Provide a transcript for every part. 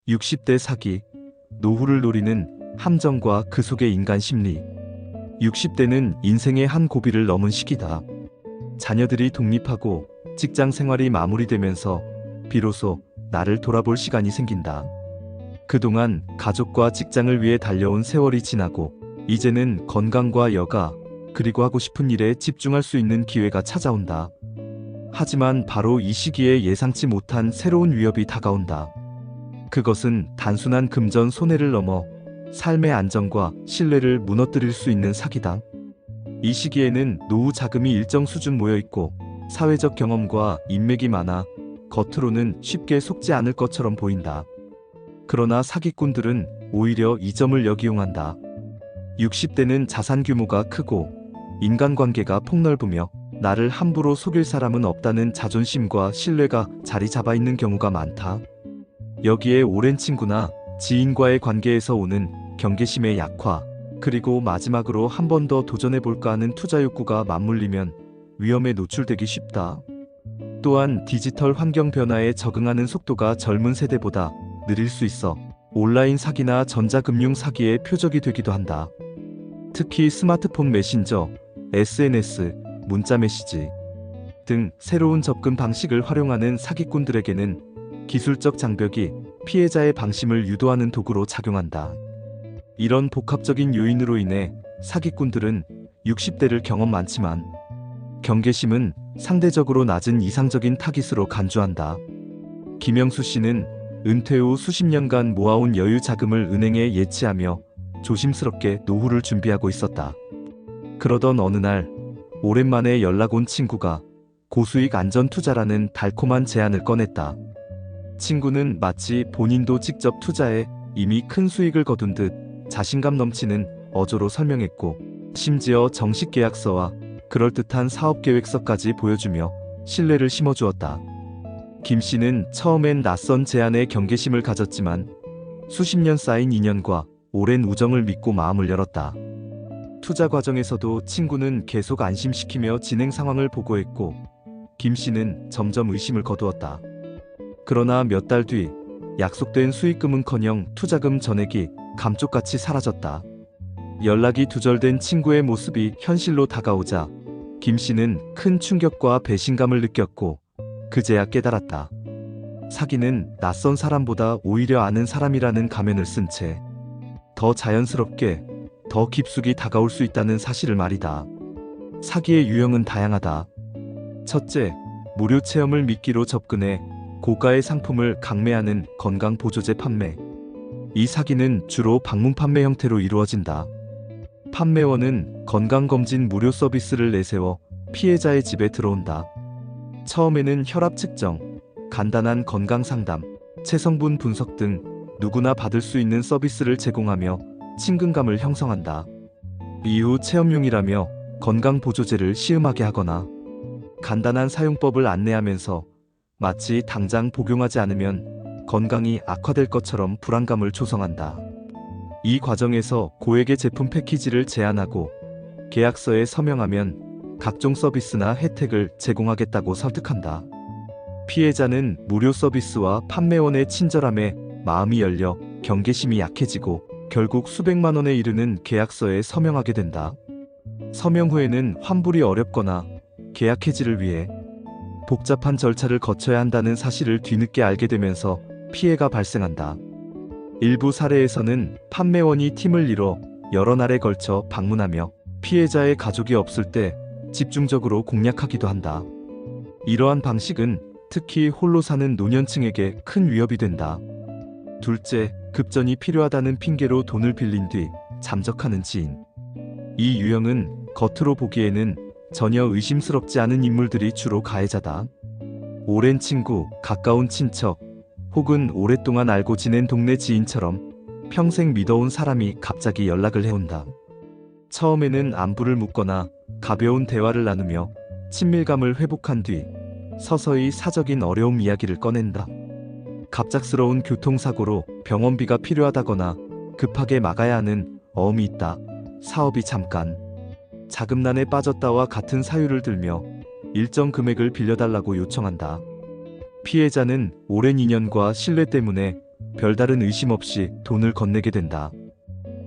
60대 사기, 노후를 노리는 함정과 그 속의 인간 심리. 60대는 인생의 한 고비를 넘은 시기다. 자녀들이 독립하고 직장 생활이 마무리되면서 비로소 나를 돌아볼 시간이 생긴다. 그동안 가족과 직장을 위해 달려온 세월이 지나고 이제는 건강과 여가, 그리고 하고 싶은 일에 집중할 수 있는 기회가 찾아온다. 하지만 바로 이 시기에 예상치 못한 새로운 위협이 다가온다. 그것은 단순한 금전 손해를 넘어 삶의 안정과 신뢰를 무너뜨릴 수 있는 사기다. 이 시기에는 노후 자금이 일정 수준 모여있고 사회적 경험과 인맥이 많아 겉으로는 쉽게 속지 않을 것처럼 보인다. 그러나 사기꾼들은 오히려 이 점을 역이용한다. 60대는 자산 규모가 크고 인간관계가 폭넓으며 나를 함부로 속일 사람은 없다는 자존심과 신뢰가 자리 잡아 있는 경우가 많다. 여기에 오랜 친구나 지인과의 관계에서 오는 경계심의 약화, 그리고 마지막으로 한 번 더 도전해볼까 하는 투자 욕구가 맞물리면 위험에 노출되기 쉽다. 또한 디지털 환경 변화에 적응하는 속도가 젊은 세대보다 느릴 수 있어 온라인 사기나 전자금융 사기의 표적이 되기도 한다. 특히 스마트폰 메신저, SNS, 문자 메시지 등 새로운 접근 방식을 활용하는 사기꾼들에게는 기술적 장벽이 피해자의 방심을 유도하는 도구로 작용한다. 이런 복합적인 요인으로 인해 사기꾼들은 60대를 경험 많지만 경계심은 상대적으로 낮은 이상적인 타깃으로 간주한다. 김영수 씨는 은퇴 후 수십 년간 모아온 여유 자금을 은행에 예치하며 조심스럽게 노후를 준비하고 있었다. 그러던 어느 날 오랜만에 연락 온 친구가 고수익 안전 투자라는 달콤한 제안을 꺼냈다. 친구는 마치 본인도 직접 투자해 이미 큰 수익을 거둔 듯 자신감 넘치는 어조로 설명했고, 심지어 정식 계약서와 그럴듯한 사업계획서까지 보여주며 신뢰를 심어주었다. 김 씨는 처음엔 낯선 제안에 경계심을 가졌지만 수십 년 쌓인 인연과 오랜 우정을 믿고 마음을 열었다. 투자 과정에서도 친구는 계속 안심시키며 진행 상황을 보고했고, 김 씨는 점점 의심을 거두었다. 그러나 몇 달 뒤 약속된 수익금은커녕 투자금 전액이 감쪽같이 사라졌다. 연락이 두절된 친구의 모습이 현실로 다가오자 김 씨는 큰 충격과 배신감을 느꼈고 그제야 깨달았다. 사기는 낯선 사람보다 오히려 아는 사람이라는 가면을 쓴 채 더 자연스럽게, 더 깊숙이 다가올 수 있다는 사실을 말이다. 사기의 유형은 다양하다. 첫째, 무료 체험을 미끼로 접근해 고가의 상품을 강매하는 건강보조제 판매. 이 사기는 주로 방문 판매 형태로 이루어진다. 판매원은 건강검진 무료 서비스를 내세워 피해자의 집에 들어온다. 처음에는 혈압 측정, 간단한 건강 상담, 체성분 분석 등 누구나 받을 수 있는 서비스를 제공하며 친근감을 형성한다. 이후 체험용이라며 건강보조제를 시음하게 하거나 간단한 사용법을 안내하면서 마치 당장 복용하지 않으면 건강이 악화될 것처럼 불안감을 조성한다. 이 과정에서 고액의 제품 패키지를 제안하고 계약서에 서명하면 각종 서비스나 혜택을 제공하겠다고 설득한다. 피해자는 무료 서비스와 판매원의 친절함에 마음이 열려 경계심이 약해지고 결국 수백만 원에 이르는 계약서에 서명하게 된다. 서명 후에는 환불이 어렵거나 계약 해지를 위해 복잡한 절차를 거쳐야 한다는 사실을 뒤늦게 알게 되면서 피해가 발생한다. 일부 사례에서는 판매원이 팀을 이뤄 여러 날에 걸쳐 방문하며 피해자의 가족이 없을 때 집중적으로 공략하기도 한다. 이러한 방식은 특히 홀로 사는 노년층에게 큰 위협이 된다. 둘째, 급전이 필요하다는 핑계로 돈을 빌린 뒤 잠적하는 지인. 이 유형은 겉으로 보기에는 전혀 의심스럽지 않은 인물들이 주로 가해자다. 오랜 친구, 가까운 친척, 혹은 오랫동안 알고 지낸 동네 지인처럼 평생 믿어온 사람이 갑자기 연락을 해온다. 처음에는 안부를 묻거나 가벼운 대화를 나누며 친밀감을 회복한 뒤 서서히 사적인 어려움 이야기를 꺼낸다. 갑작스러운 교통사고로 병원비가 필요하다거나 급하게 막아야 하는 어음이 있다. 사업이 잠깐 자금난에 빠졌다와 같은 사유를 들며 일정 금액을 빌려달라고 요청한다. 피해자는 오랜 인연과 신뢰 때문에 별다른 의심 없이 돈을 건네게 된다.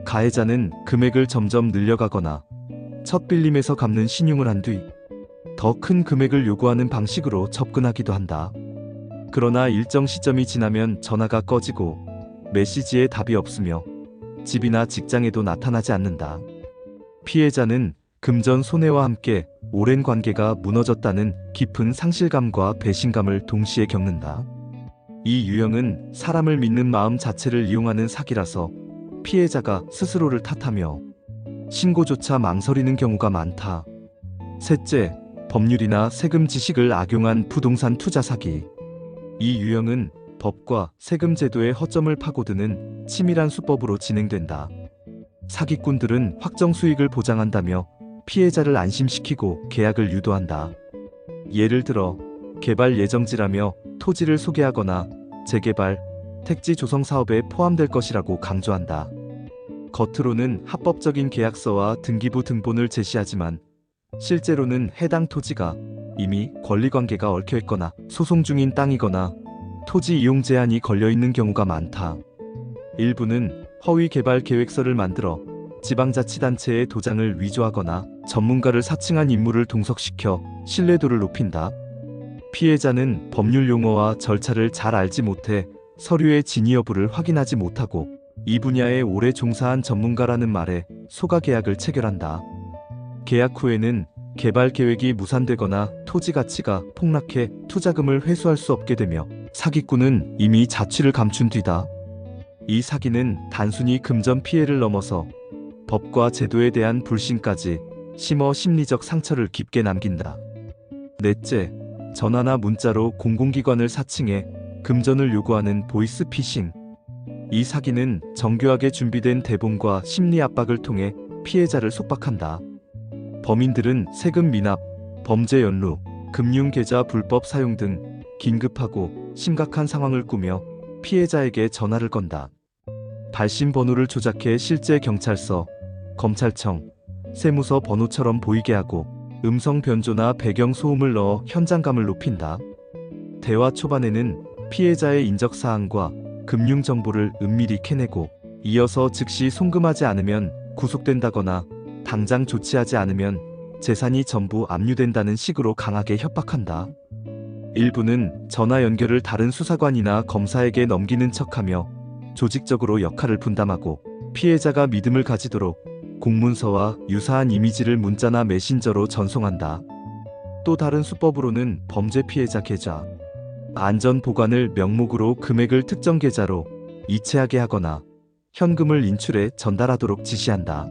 가해자는 금액을 점점 늘려가거나 첫 빌림에서 갚는 신용을 한 뒤 더 큰 금액을 요구하는 방식으로 접근하기도 한다. 그러나 일정 시점이 지나면 전화가 꺼지고 메시지에 답이 없으며 집이나 직장에도 나타나지 않는다. 피해자는 금전 손해와 함께 오랜 관계가 무너졌다는 깊은 상실감과 배신감을 동시에 겪는다. 이 유형은 사람을 믿는 마음 자체를 이용하는 사기라서 피해자가 스스로를 탓하며 신고조차 망설이는 경우가 많다. 셋째, 법률이나 세금 지식을 악용한 부동산 투자 사기. 이 유형은 법과 세금 제도의 허점을 파고드는 치밀한 수법으로 진행된다. 사기꾼들은 확정 수익을 보장한다며 피해자를 안심시키고 계약을 유도한다. 예를 들어 개발 예정지라며 토지를 소개하거나 재개발, 택지 조성 사업에 포함될 것이라고 강조한다. 겉으로는 합법적인 계약서와 등기부 등본을 제시하지만 실제로는 해당 토지가 이미 권리관계가 얽혀있거나 소송 중인 땅이거나 토지 이용 제한이 걸려있는 경우가 많다. 일부는 허위 개발 계획서를 만들어 지방자치단체의 도장을 위조하거나 전문가를 사칭한 인물을 동석시켜 신뢰도를 높인다. 피해자는 법률 용어와 절차를 잘 알지 못해 서류의 진위 여부를 확인하지 못하고 이 분야에 오래 종사한 전문가라는 말에 속아 계약을 체결한다. 계약 후에는 개발 계획이 무산되거나 토지 가치가 폭락해 투자금을 회수할 수 없게 되며 사기꾼은 이미 자취를 감춘 뒤다. 이 사기는 단순히 금전 피해를 넘어서 법과 제도에 대한 불신까지 심어 심리적 상처를 깊게 남긴다. 넷째, 전화나 문자로 공공기관을 사칭해 금전을 요구하는 보이스피싱. 이 사기는 정교하게 준비된 대본과 심리 압박을 통해 피해자를 속박한다. 범인들은 세금 미납, 범죄 연루, 금융계좌 불법 사용 등 긴급하고 심각한 상황을 꾸며 피해자에게 전화를 건다. 발신 번호를 조작해 실제 경찰서, 검찰청, 세무서 번호처럼 보이게 하고 음성 변조나 배경 소음을 넣어 현장감을 높인다. 대화 초반에는 피해자의 인적사항과 금융 정보를 은밀히 캐내고 이어서 즉시 송금하지 않으면 구속된다거나 당장 조치하지 않으면 재산이 전부 압류된다는 식으로 강하게 협박한다. 일부는 전화 연결을 다른 수사관이나 검사에게 넘기는 척하며 조직적으로 역할을 분담하고 피해자가 믿음을 가지도록 공문서와 유사한 이미지를 문자나 메신저로 전송한다. 또 다른 수법으로는 범죄 피해자 계좌, 안전 보관을 명목으로 금액을 특정 계좌로 이체하게 하거나 현금을 인출해 전달하도록 지시한다.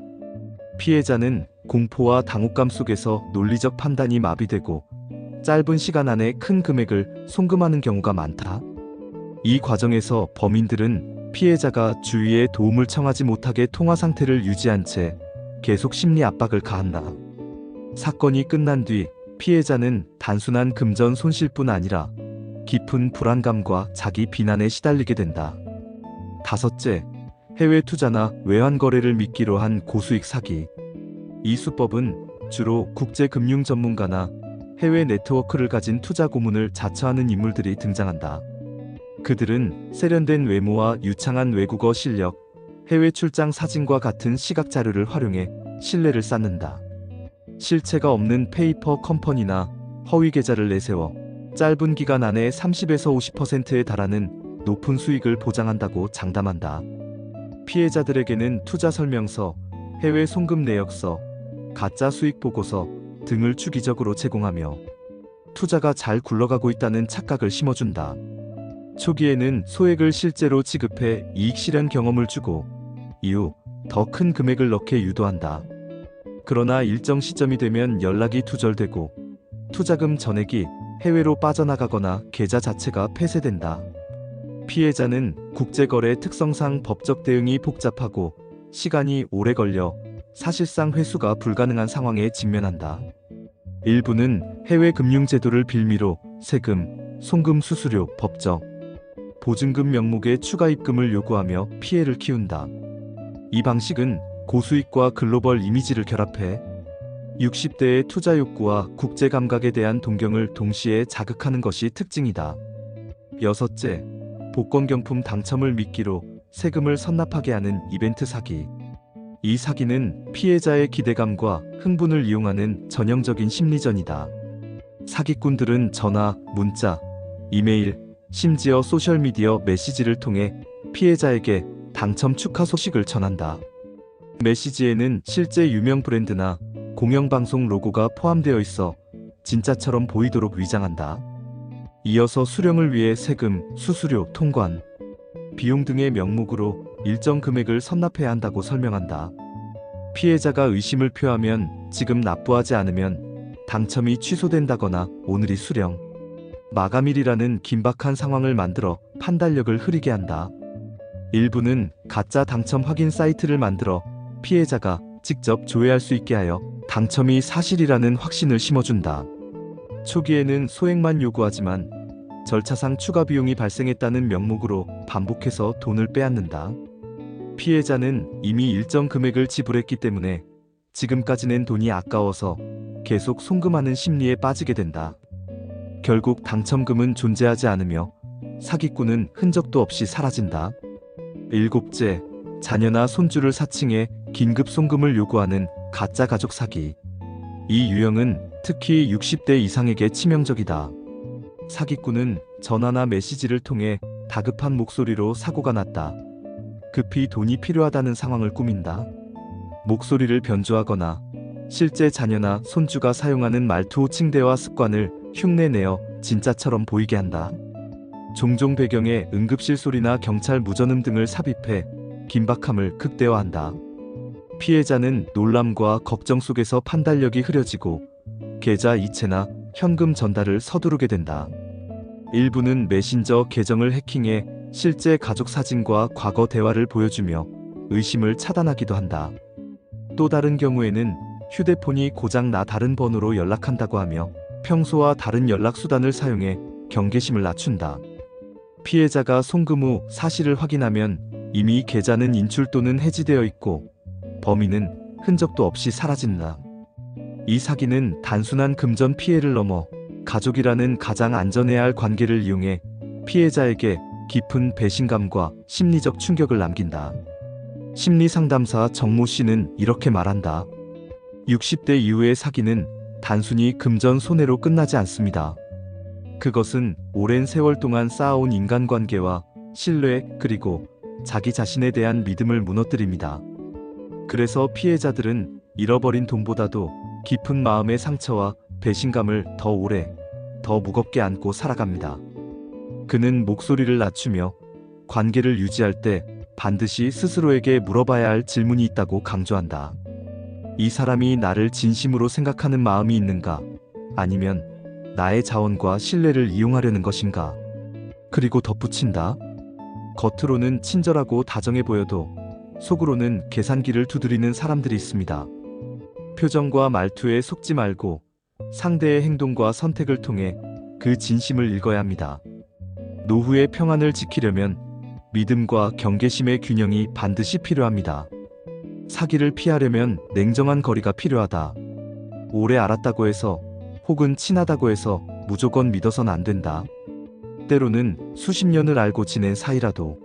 피해자는 공포와 당혹감 속에서 논리적 판단이 마비되고 짧은 시간 안에 큰 금액을 송금하는 경우가 많다. 이 과정에서 범인들은 피해자가 주위에 도움을 청하지 못하게 통화 상태를 유지한 채 계속 심리 압박을 가한다. 사건이 끝난 뒤 피해자는 단순한 금전 손실뿐 아니라 깊은 불안감과 자기 비난에 시달리게 된다. 다섯째, 해외 투자나 외환 거래를 미끼로 한 고수익 사기. 이 수법은 주로 국제금융 전문가나 해외 네트워크를 가진 투자 고문을 자처하는 인물들이 등장한다. 그들은 세련된 외모와 유창한 외국어 실력, 해외 출장 사진과 같은 시각 자료를 활용해 신뢰를 쌓는다. 실체가 없는 페이퍼 컴퍼니나 허위 계좌를 내세워 짧은 기간 안에 30에서 50%에 달하는 높은 수익을 보장한다고 장담한다. 피해자들에게는 투자 설명서, 해외 송금 내역서, 가짜 수익 보고서 등을 주기적으로 제공하며 투자가 잘 굴러가고 있다는 착각을 심어준다. 초기에는 소액을 실제로 지급해 이익 실현 경험을 주고 이후 더 큰 금액을 넣게 유도한다. 그러나 일정 시점이 되면 연락이 두절되고 투자금 전액이 해외로 빠져나가거나 계좌 자체가 폐쇄된다. 피해자는 국제거래 특성상 법적 대응이 복잡하고 시간이 오래 걸려 사실상 회수가 불가능한 상황에 직면한다. 일부는 해외 금융제도를 빌미로 세금, 송금 수수료, 법적, 보증금 명목의 추가 입금을 요구하며 피해를 키운다. 이 방식은 고수익과 글로벌 이미지를 결합해 60대의 투자 욕구와 국제 감각에 대한 동경을 동시에 자극하는 것이 특징이다. 여섯째, 복권경품 당첨을 미끼로 세금을 선납하게 하는 이벤트 사기. 이 사기는 피해자의 기대감과 흥분을 이용하는 전형적인 심리전이다. 사기꾼들은 전화, 문자, 이메일, 심지어 소셜미디어 메시지를 통해 피해자에게 당첨 축하 소식을 전한다. 메시지에는 실제 유명 브랜드나 공영방송 로고가 포함되어 있어 진짜처럼 보이도록 위장한다. 이어서 수령을 위해 세금, 수수료, 통관, 비용 등의 명목으로 일정 금액을 선납해야 한다고 설명한다. 피해자가 의심을 표하면 지금 납부하지 않으면 당첨이 취소된다거나 오늘이 수령, 마감일이라는 긴박한 상황을 만들어 판단력을 흐리게 한다. 일부는 가짜 당첨 확인 사이트를 만들어 피해자가 직접 조회할 수 있게 하여 당첨이 사실이라는 확신을 심어준다. 초기에는 소액만 요구하지만 절차상 추가 비용이 발생했다는 명목으로 반복해서 돈을 빼앗는다. 피해자는 이미 일정 금액을 지불했기 때문에 지금까지 낸 돈이 아까워서 계속 송금하는 심리에 빠지게 된다. 결국 당첨금은 존재하지 않으며 사기꾼은 흔적도 없이 사라진다. 일곱째, 자녀나 손주를 사칭해 긴급 송금을 요구하는 가짜 가족 사기. 이 유형은 특히 60대 이상에게 치명적이다. 사기꾼은 전화나 메시지를 통해 다급한 목소리로 사고가 났다, 급히 돈이 필요하다는 상황을 꾸민다. 목소리를 변조하거나 실제 자녀나 손주가 사용하는 말투 호칭대화 습관을 흉내내어 진짜처럼 보이게 한다. 종종 배경에 응급실 소리나 경찰 무전음 등을 삽입해 긴박함을 극대화한다. 피해자는 놀람과 걱정 속에서 판단력이 흐려지고 계좌 이체나 현금 전달을 서두르게 된다. 일부는 메신저 계정을 해킹해 실제 가족 사진과 과거 대화를 보여주며 의심을 차단하기도 한다. 또 다른 경우에는 휴대폰이 고장나 다른 번호로 연락한다고 하며 평소와 다른 연락수단을 사용해 경계심을 낮춘다. 피해자가 송금 후 사실을 확인하면 이미 계좌는 인출 또는 해지되어 있고 범인은 흔적도 없이 사라진다. 이 사기는 단순한 금전 피해를 넘어 가족이라는 가장 안전해야 할 관계를 이용해 피해자에게 깊은 배신감과 심리적 충격을 남긴다. 심리상담사 정모 씨는 이렇게 말한다. 60대 이후의 사기는 단순히 금전 손해로 끝나지 않습니다. 그것은 오랜 세월 동안 쌓아온 인간관계와 신뢰 그리고 자기 자신에 대한 믿음을 무너뜨립니다. 그래서 피해자들은 잃어버린 돈보다도 깊은 마음의 상처와 배신감을 더 오래, 더 무겁게 안고 살아갑니다. 그는 목소리를 낮추며 관계를 유지할 때 반드시 스스로에게 물어봐야 할 질문이 있다고 강조한다. 이 사람이 나를 진심으로 생각하는 마음이 있는가? 아니면 나의 자원과 신뢰를 이용하려는 것인가? 그리고 덧붙인다. 겉으로는 친절하고 다정해 보여도 속으로는 계산기를 두드리는 사람들이 있습니다. 표정과 말투에 속지 말고 상대의 행동과 선택을 통해 그 진심을 읽어야 합니다. 노후의 평안을 지키려면 믿음과 경계심의 균형이 반드시 필요합니다. 사기를 피하려면 냉정한 거리가 필요하다. 오래 알았다고 해서 혹은 친하다고 해서 무조건 믿어선 안 된다. 때로는 수십 년을 알고 지낸 사이라도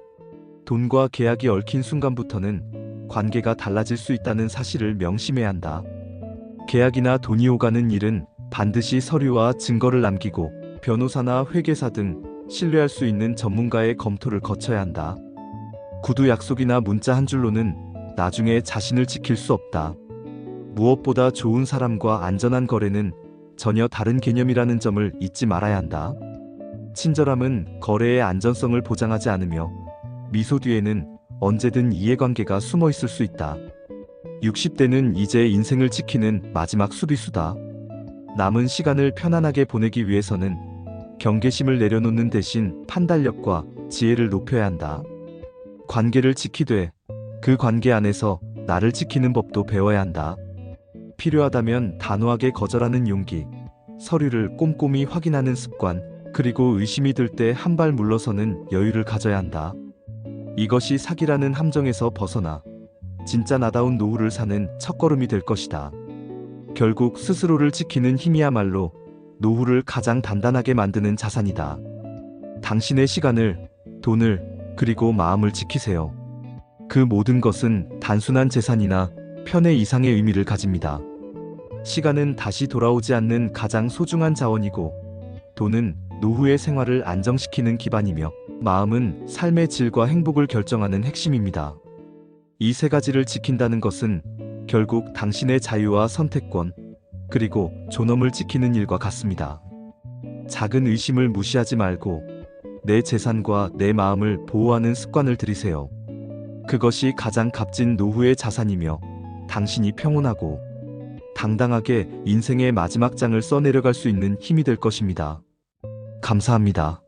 돈과 계약이 얽힌 순간부터는 관계가 달라질 수 있다는 사실을 명심해야 한다. 계약이나 돈이 오가는 일은 반드시 서류와 증거를 남기고 변호사나 회계사 등 신뢰할 수 있는 전문가의 검토를 거쳐야 한다. 구두 약속이나 문자 한 줄로는 나중에 자신을 지킬 수 없다. 무엇보다 좋은 사람과 안전한 거래는 전혀 다른 개념이라는 점을 잊지 말아야 한다. 친절함은 거래의 안전성을 보장하지 않으며 미소 뒤에는 언제든 이해관계가 숨어 있을 수 있다. 60대는 이제 인생을 지키는 마지막 수비수다. 남은 시간을 편안하게 보내기 위해서는 경계심을 내려놓는 대신 판단력과 지혜를 높여야 한다. 관계를 지키되 그 관계 안에서 나를 지키는 법도 배워야 한다. 필요하다면 단호하게 거절하는 용기, 서류를 꼼꼼히 확인하는 습관, 그리고 의심이 들 때 한 발 물러서는 여유를 가져야 한다. 이것이 사기라는 함정에서 벗어나 진짜 나다운 노후를 사는 첫걸음이 될 것이다. 결국 스스로를 지키는 힘이야말로 노후를 가장 단단하게 만드는 자산이다. 당신의 시간을 돈을, 그리고 마음을 지키세요. 그 모든 것은 단순한 재산이나 편의 이상의 의미를 가집니다. 시간은 다시 돌아오지 않는 가장 소중한 자원이고, 돈은 노후의 생활을 안정시키는 기반이며, 마음은 삶의 질과 행복을 결정하는 핵심입니다. 이 세 가지를 지킨다는 것은 결국 당신의 자유와 선택권, 그리고 존엄을 지키는 일과 같습니다. 작은 의심을 무시하지 말고 내 재산과 내 마음을 보호하는 습관을 들이세요. 그것이 가장 값진 노후의 자산이며 당신이 평온하고 당당하게 인생의 마지막 장을 써내려갈 수 있는 힘이 될 것입니다. 감사합니다.